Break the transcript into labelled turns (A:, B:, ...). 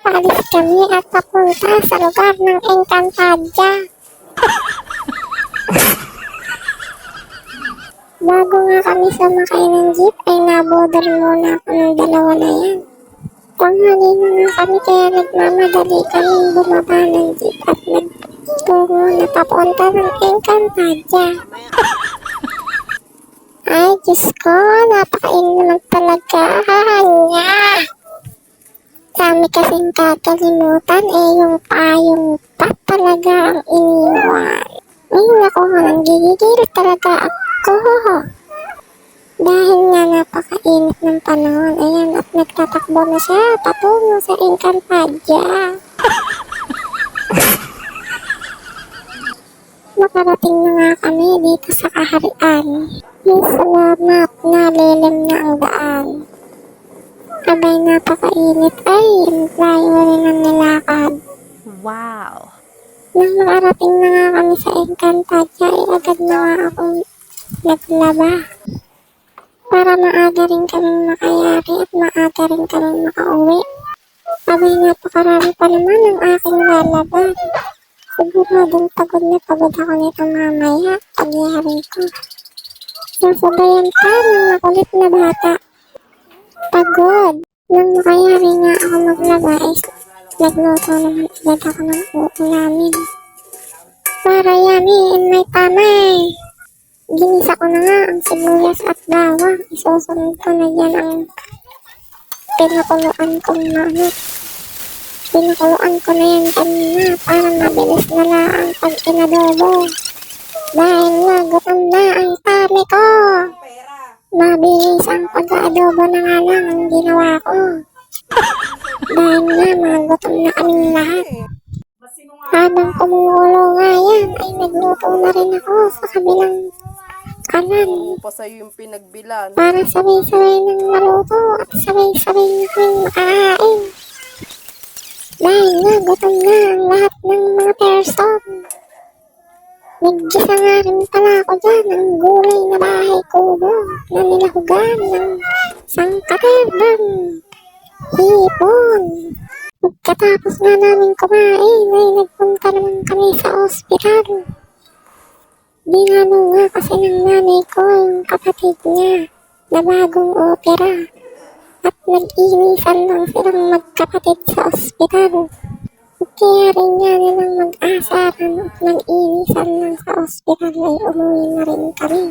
A: paalis kami at papunta sa lugar ng Encantadia. Bago nga kami sumakay ng jeep ay nabodor muna ako ng dalawa na yan. Tanghali na nga kami kaya nagmamadali kami bumaba ng jeep at nagtungo na papunta ng Encantadia. Ay, Diyos ko, napakain naman talaga. Nya! Dami kasing kakalimutan yung payong pa talaga ang iniwan. Ay, naku, nanggigigil talaga ako. Dahil nga napakainit ng panahon, ayan, at nagtatakbo na siya patungo sa Encantadia. Nakarating na nga kami dito sa kaharian. Salamat, nalilim na ang daan. Abay, napakainit ay, layo rin ang nilakad.
B: Wow!
A: Nang makarating na nga kami sa Encantadia, ay agad na nga akong naglaba. Para maaga rin kaming makayari at maaga rin kaming makauwi. Abay, napakarami pa naman ang aking lalaban. Siguradong pagod na pagod ako nito mamaya pagyari ko. Nasabayan pa ng makulit na bata. Pagod. Nang makayari nga ako maglaba is nagluto naman agad ako ng uulamin. Para yummy and may tamay. Ginisa ko na nga ang sibuyas at bawang. Isusunod ko na yan ang pinakuluan kong manok. Pinakuluan ko na yan kanina para mabilis na lang pag inadobo. Dahil nga gutom na ang tami ko. Mabilis ang pag-aadobo na nga lang ang ginawa ko. Dahil nga mga gutom na kaming lahat. Habang kumukulo nga yan ay nagluto na rin ako sa kabilang kanan.
B: Pa sa'yo yung pinagbilan.
A: Para sabay-sabay ng maluto at sabay-sabay ng makakain. Dahil nga gutom na ang lahat ng mga person. Naggisa nga rin pala ako dyan ng gulay na bahay kubo na nilahugan ng sangkaterdang hipon. Pagkatapos nga namin kumain ay nagpunta naman kami sa ospital. Dinano nga kasi ng nanay ko yung kapatid niya na bagong opera at nag-inisan lang silang magkapatid sa ospital. Kaya rin nga nilang mag-asaran at nag-inisan lang sa ospital ay umuwi na rin kami.